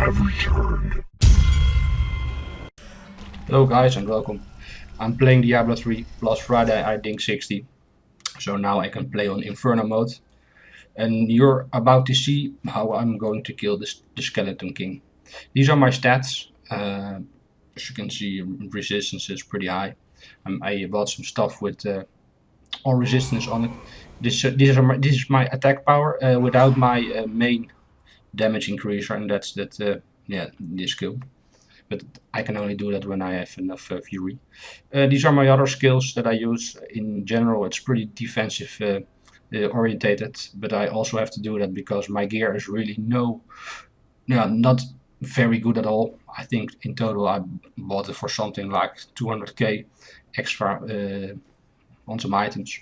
have returned. Hello guys and welcome. I'm playing Diablo 3 plus Friday I think 60. So now I can play on Inferno mode. And you're about to see how I'm going to kill the Skeleton King. These are my stats. As you can see, resistance is pretty high. I bought some stuff with all resistance on it. This is my attack power without my main damage increaser, and that's this skill. But I can only do that when I have enough fury. These are my other skills that I use. In general, it's pretty defensive orientated, but I also have to do that because my gear is really not very good at all. I think in total I bought it for something like 200k extra on some items,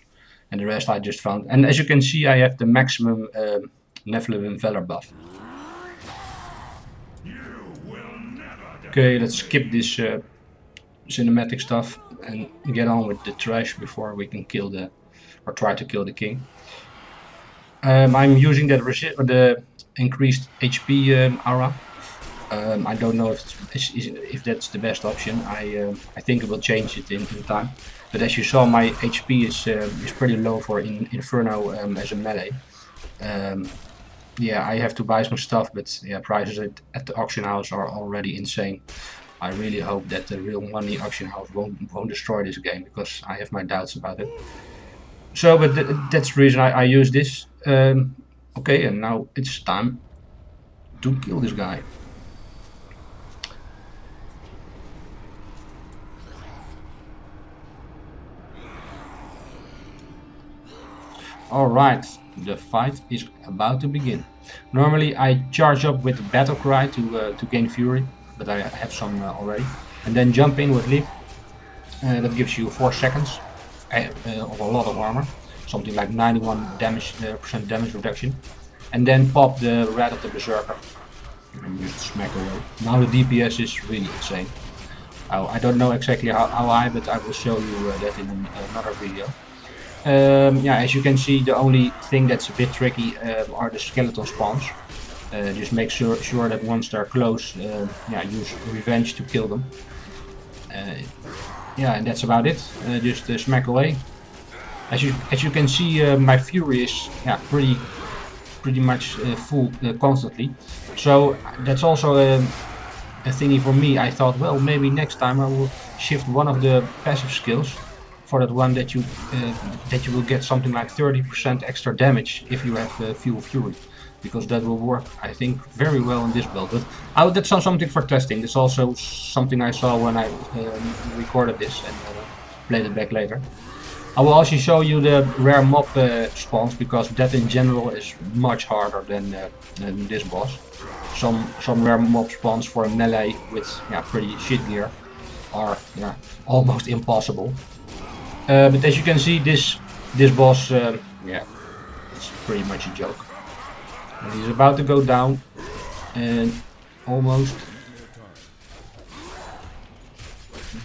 and the rest I just found. And as you can see, I have the maximum Nephalem Valor Buff. Okay, let's skip this cinematic stuff and get on with the trash before we can kill or try to kill the king. I'm using the increased HP aura. I don't know if that's the best option. I think it will change it in time. But as you saw, my HP is pretty low for Inferno as a melee. Yeah, I have to buy some stuff, but yeah, prices at the auction house are already insane. I really hope that the real money auction house won't destroy this game, because I have my doubts about it. So, but that's the reason I use this. Okay, and now it's time to kill this guy. Alright, the fight is about to begin. Normally I charge up with the battle cry to gain fury, but I have some already. And then jump in with leap. That gives you 4 seconds of a lot of armor. Something like 91% damage reduction. And then pop the red of the Berserker. And just smack away. Now the DPS is really insane. I don't know exactly how high, but I will show you that in another video. Yeah, as you can see, the only thing that's a bit tricky are the skeleton spawns. Just make sure that once they're close, yeah, use revenge to kill them. Yeah, and that's about it. Just smack away. As you can see, my fury is pretty much full constantly. So that's also a thingy for me. I thought, well, maybe next time I will shift one of the passive skills for that one that you will get something like 30% extra damage if you have full fury, because that will work, I think, very well in this build. But that's something for testing. That's also something I saw when I recorded this and played it back later. I will also show you the rare mob spawns, because that in general is much harder than this boss. Some rare mob spawns for a melee with pretty shit gear are almost impossible. But as you can see, this boss, yeah, it's pretty much a joke. And he's about to go down, and almost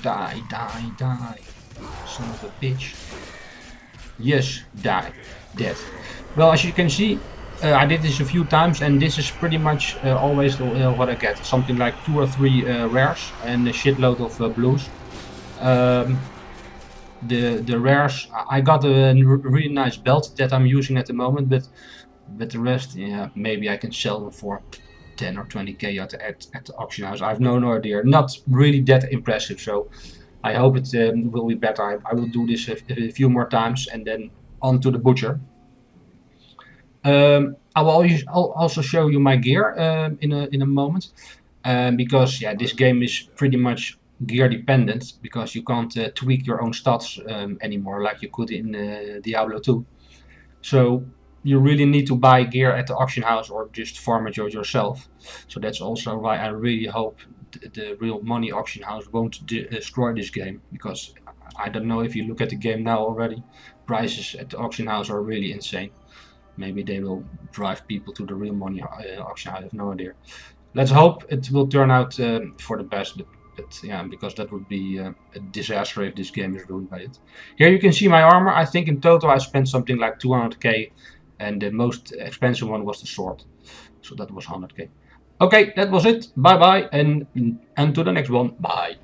die, son of a bitch. Yes, die, dead. Well, as you can see, I did this a few times, and this is pretty much always what I get. Something like 2 or 3 rares and a shitload of blues. The rares, I got a really nice belt that I'm using at the moment, but the rest, yeah, maybe I can sell them for 10 or 20k at the auction house. I have no idea. Not really that impressive, so I hope it will be better. I will do this a few more times and then on to the butcher. I will also show you my gear in a moment, because yeah, this game is pretty much gear dependent, because you can't tweak your own stats anymore like you could in Diablo 2. So you really need to buy gear at the auction house or just farm it yourself. So that's also why I really hope the real money auction house won't destroy this game, because I don't know if you look at the game now already, prices at the auction house are really insane. Maybe they will drive people to the real money auction house, I have no idea. Let's hope it will turn out for the best. But yeah, because that would be a disaster if this game is ruined by it. Here you can see my armor. I think in total I spent something like 200k, and the most expensive one was the sword, so that was 100k. Okay, that was it. Bye bye, and to the next one. Bye.